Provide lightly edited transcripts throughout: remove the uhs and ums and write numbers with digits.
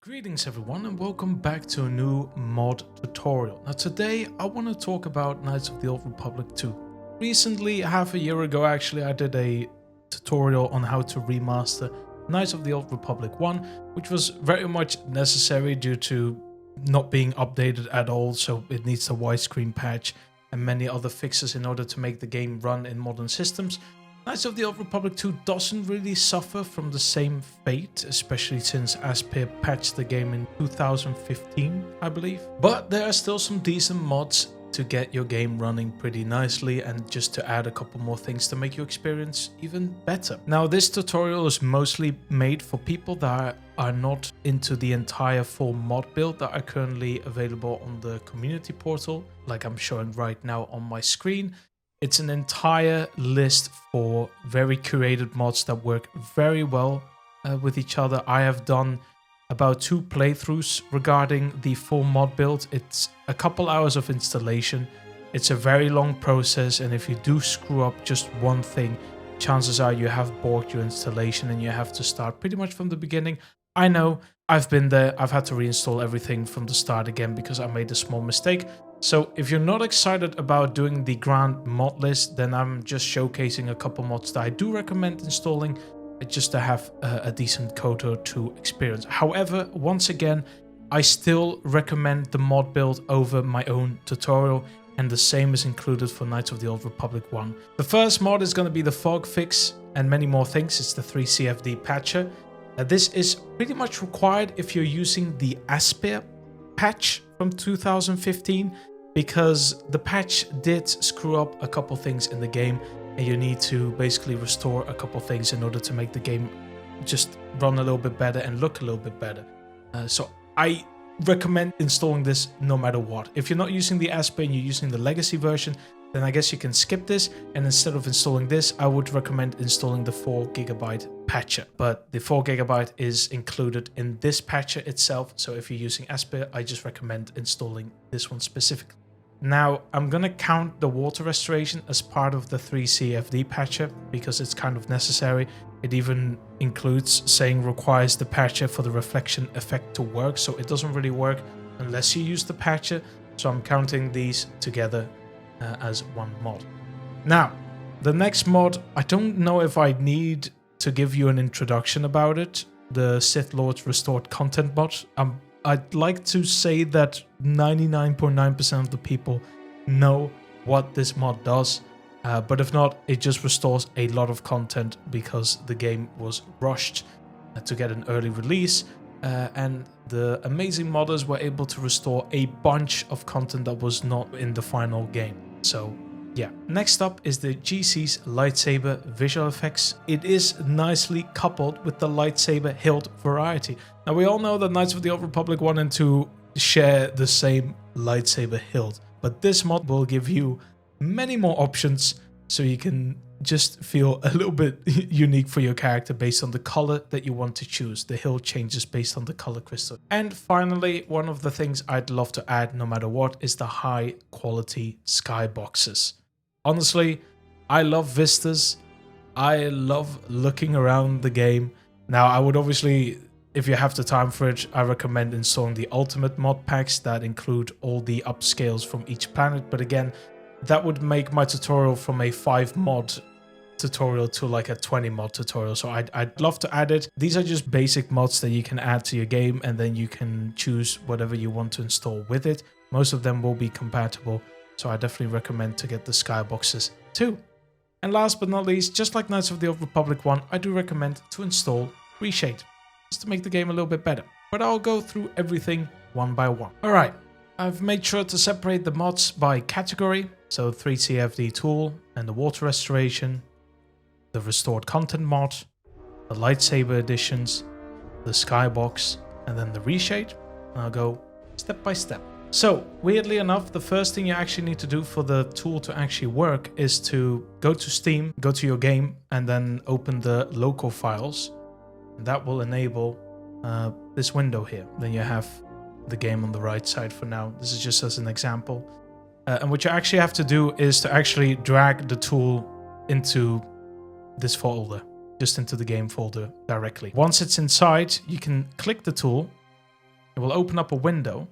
Greetings everyone and welcome back to a new mod tutorial. Now today I want to talk about Knights of the Old Republic 2. Recently, half a year ago actually, I did a tutorial on how to remaster Knights of the Old Republic 1, which was very much necessary due to not being updated at all, so it needs a widescreen patch and many other fixes in order to make the game run in modern systems. Knights of the Old Republic 2 doesn't really suffer from the same fate, especially since Aspyr patched the game in 2015, I believe. But there are still some decent mods to get your game running pretty nicely and just to add a couple more things to make your experience even better. Now this tutorial is mostly made for people that are not into the entire full mod build that are currently available on the community portal, like I'm showing right now on my screen. It's an entire list for very curated mods that work very well with each other. I have done about 2 playthroughs regarding the full mod build. It's a couple hours of installation. It's a very long process, and if you do screw up just one thing, chances are you have borked your installation and you have to start pretty much from the beginning. I know, I've been there. I've had to reinstall everything from the start again because I made a small mistake. So if you're not excited about doing the grand mod list, then I'm just showcasing a couple mods that I do recommend installing just to have a decent KOTOR 2 experience. However, once again, I still recommend the mod build over my own tutorial, and the same is included for Knights of the Old Republic 1. The first mod is going to be the fog fix and many more things. It's the 3CFD patcher. This is pretty much required if you're using the Aspyr patch from 2015, because the patch did screw up a couple things in the game and you need to basically restore a couple things in order to make the game just run a little bit better and look a little bit better. So I recommend installing this no matter what. If you're not using the Aspyr and you're using the legacy version, then I guess you can skip this, and instead of installing this, I would recommend installing the 4GB patcher. But the 4GB is included in this patcher itself, so if you're using Aspyr, I just recommend installing this one specifically. Now, I'm gonna count the water restoration as part of the 3CFD patcher because it's kind of necessary. It even includes saying requires the patcher for the reflection effect to work, so it doesn't really work unless you use the patcher. So I'm counting these together as one mod. Now, the next mod, I don't know if I need to give you an introduction about it. The Sith Lord's Restored Content mod. I'd like to say that 99.9% of the people know what this mod does, but if not, it just restores a lot of content because the game was rushed to get an early release, and the amazing modders were able to restore a bunch of content that was not in the final game. So yeah. Next up is the GC's Lightsaber visual effects. It is nicely coupled with the Lightsaber Hilt variety. Now we all know that Knights of the Old Republic 1 and 2 share the same lightsaber hilt, but this mod will give you many more options so you can just feel a little bit unique for your character based on the color that you want to choose. The hilt changes based on the color crystal. And finally, one of the things I'd love to add no matter what is the high quality skyboxes. Honestly, I love vistas. I love looking around the game. Now, I would obviously, if you have the time for it, I recommend installing the ultimate mod packs that include all the upscales from each planet. But again, that would make my tutorial from a 5 mod tutorial to like a 20 mod tutorial. So I'd love to add it. These are just basic mods that you can add to your game, and then you can choose whatever you want to install with it. Most of them will be compatible, so I definitely recommend to get the Skyboxes too. And last but not least, just like Knights of the Old Republic 1, I do recommend to install Reshade, just to make the game a little bit better. But I'll go through everything one by one. Alright, I've made sure to separate the mods by category, so 3CFD tool and the water restoration, the restored content mod, the lightsaber additions, the skybox, and then the reshade. And I'll go step by step. So, weirdly enough, the first thing you actually need to do for the tool to actually work is to go to Steam, go to your game, and then open the local files. And that will enable this window here. Then you have the game on the right side for now. This is just as an example. And what you actually have to do is to actually drag the tool into this folder, just into the game folder directly. Once it's inside, you can click the tool it will open up a window.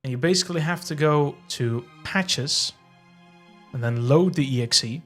And you basically have to go to Patches and then load the exe.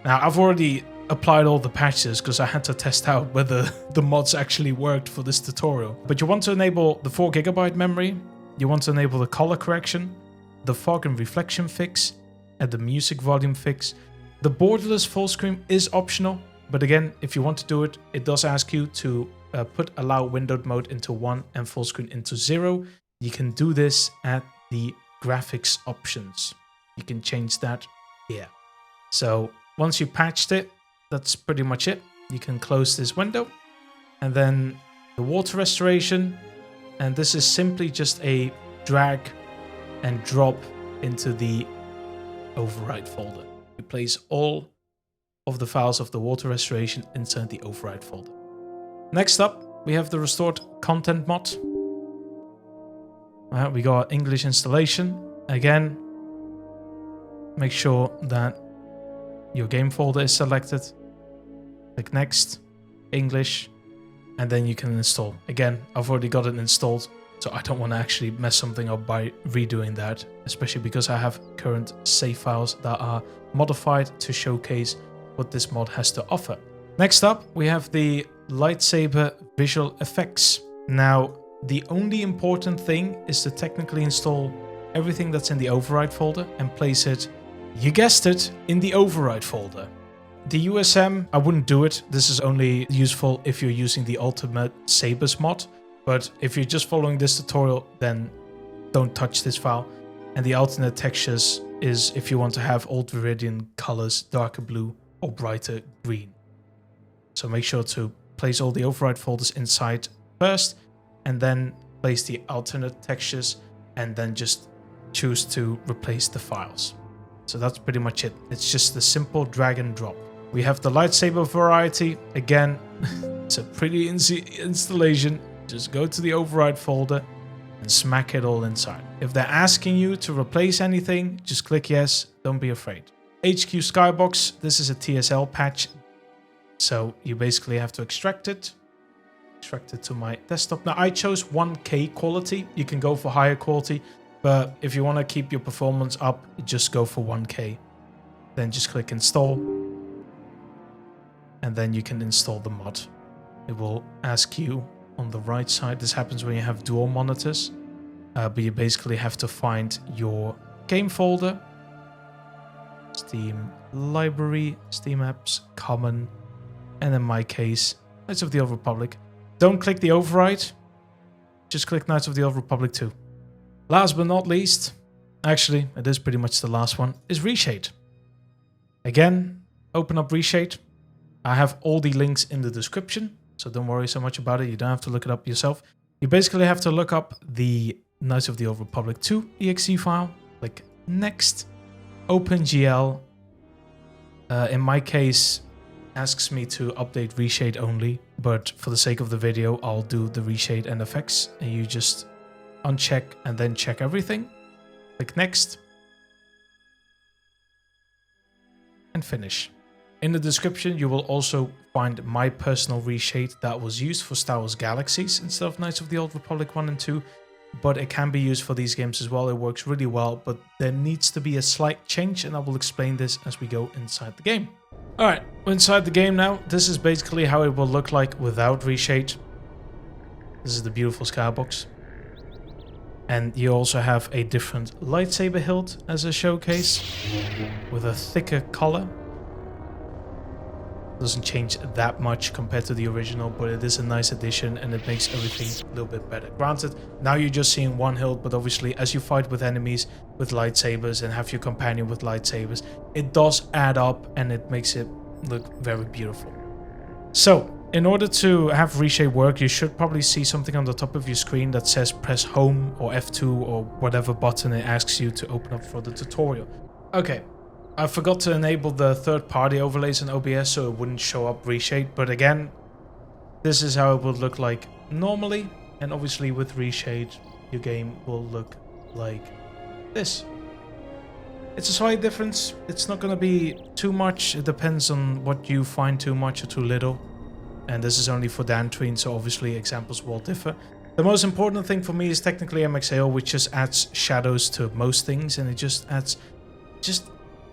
Now, I've already applied all the patches because I had to test out whether the mods actually worked for this tutorial. But you want to enable the 4 GB memory, you want to enable the color correction, the fog and reflection fix, and the music volume fix. The borderless full screen is optional, but again, if you want to do it, it does ask you to put allow windowed mode into 1 and full screen into 0. You can do this at the graphics options. You can change that here. So once you patched it, that's pretty much it. You can close this window, and then the water restoration, and this is simply just a drag and drop into the override folder. You place all of the files of the water restoration inside the override folder. Next up, we have the restored content mod. We got English installation. Again, make sure that your game folder is selected. Click next, English, and then you can install. Again, I've already got it installed, so I don't want to actually mess something up by redoing that, especially because I have current save files that are modified to showcase what this mod has to offer. Next up, we have the Lightsaber visual effects. Now, the only important thing is to technically install everything that's in the override folder and place it, you guessed it, in the override folder. The USM, I wouldn't do it. This is only useful if you're using the Ultimate Sabers mod. But if you're just following this tutorial, then don't touch this file. And the alternate textures is if you want to have old Viridian colors, darker blue or brighter green. So make sure to place all the override folders inside first, and then place the alternate textures, and then just choose to replace the files. So that's pretty much it. It's just a simple drag and drop. We have the lightsaber variety. Again, it's a pretty easy installation. Just go to the override folder and smack it all inside. If they're asking you to replace anything, just click yes. Don't be afraid. HQ Skybox. This is a TSL patch. So you basically have to extract it. Extract it to my desktop. Now I chose 1K quality. You can go for higher quality, but if you want to keep your performance up, just go for 1K. Then just click install. And then you can install the mod. It will ask you on the right side. This happens when you have dual monitors. But you basically have to find your game folder. Steam library, Steam apps, common. And in my case, Knights of the Old Republic. Don't click the override. Just click Knights of the Old Republic 2. Last but not least, actually, it is pretty much the last one, is Reshade. Again, open up Reshade. I have all the links in the description, so don't worry so much about it. You don't have to look it up yourself. You basically have to look up the Knights of the Old Republic 2 exe file. Click next. Open GL. In my case, asks me to update Reshade only, but for the sake of the video, I'll do the Reshade and effects, and you just uncheck and then check everything. Click next. And finish. In the description, you will also find my personal Reshade that was used for Star Wars Galaxies instead of Knights of the Old Republic 1 and 2, but it can be used for these games as well. It works really well, but there needs to be a slight change, and I will explain this as we go inside the game. Alright, we're inside the game now. This is basically how it will look like without Reshade. This is the beautiful skybox. And you also have a different lightsaber hilt as a showcase with a thicker collar. Doesn't change that much compared to the original, but it is a nice addition and it makes everything a little bit better. Granted, now you're just seeing one hilt, but obviously as you fight with enemies with lightsabers and have your companion with lightsabers, it does add up and it makes it look very beautiful. So, in order to have Reshade work, you should probably see something on the top of your screen that says press home or F2 or whatever button it asks you to open up for the tutorial. Okay. I forgot to enable the third-party overlays in OBS so it wouldn't show up Reshade, but again, this is how it would look like normally, and obviously with Reshade, your game will look like this. It's a slight difference. It's not going to be too much. It depends on what you find too much or too little, and this is only for Danthrene, so obviously examples will differ. The most important thing for me is technically MXAO, which just adds shadows to most things, and it just adds,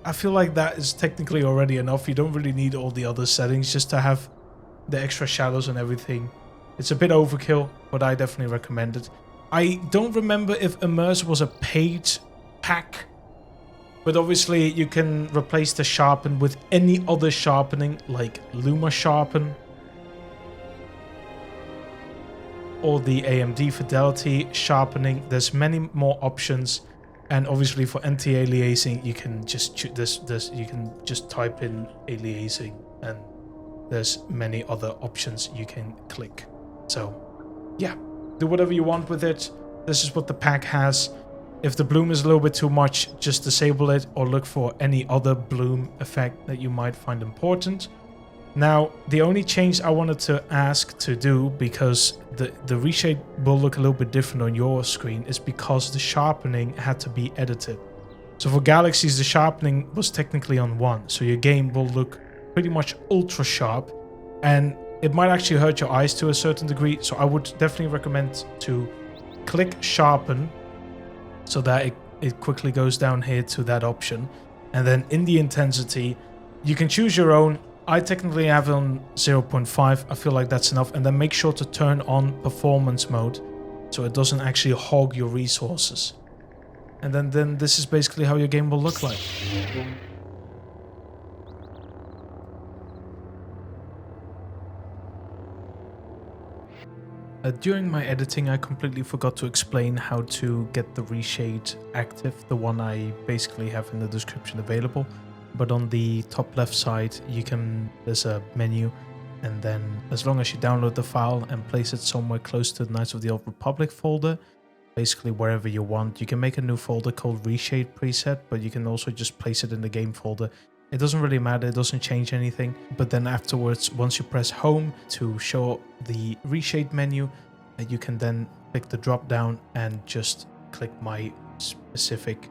I feel like that is technically already enough. You don't really need all the other settings just to have the extra shadows and everything. It's a bit overkill, but I definitely recommend it. I don't remember if Immerse was a paid pack, but obviously you can replace the sharpen with any other sharpening, like Luma Sharpen, or the AMD Fidelity sharpening. There's many more options, and obviously for anti-aliasing you can just choose this. You can just type in aliasing, and there's many other options you can click. So yeah, do whatever you want with it. This is what the pack has. If the bloom is a little bit too much, just disable it or look for any other bloom effect that you might find important. Now, the only change I wanted to ask to do, because the reshade will look a little bit different on your screen, is because the sharpening had to be edited. So for Galaxies, the sharpening was technically on 1, so your game will look pretty much ultra sharp, and it might actually hurt your eyes to a certain degree, so I would definitely recommend to click sharpen so that it quickly goes down here to that option, and then in the intensity, you can choose your own. I technically have it on 0.5, I feel like that's enough, and then make sure to turn on performance mode so it doesn't actually hog your resources. And then this is basically how your game will look like. During my editing, I completely forgot to explain how to get the reshade active, the one I basically have in the description available. But on the top left side, there's a menu, and then as long as you download the file and place it somewhere close to the Knights of the Old Republic folder, basically wherever you want, you can make a new folder called Reshade preset, but you can also just place it in the game folder. It doesn't really matter, it doesn't change anything. But then afterwards, once you press home to show the Reshade menu, you can then click the drop down and just click my specific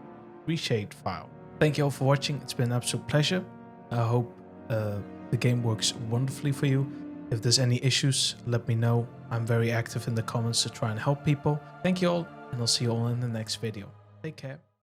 Reshade file. Thank you all for watching. It's been an absolute pleasure. I hope the game works wonderfully for you. If there's any issues, let me know. I'm very active in the comments to try and help people. Thank you all, and I'll see you all in the next video. Take care.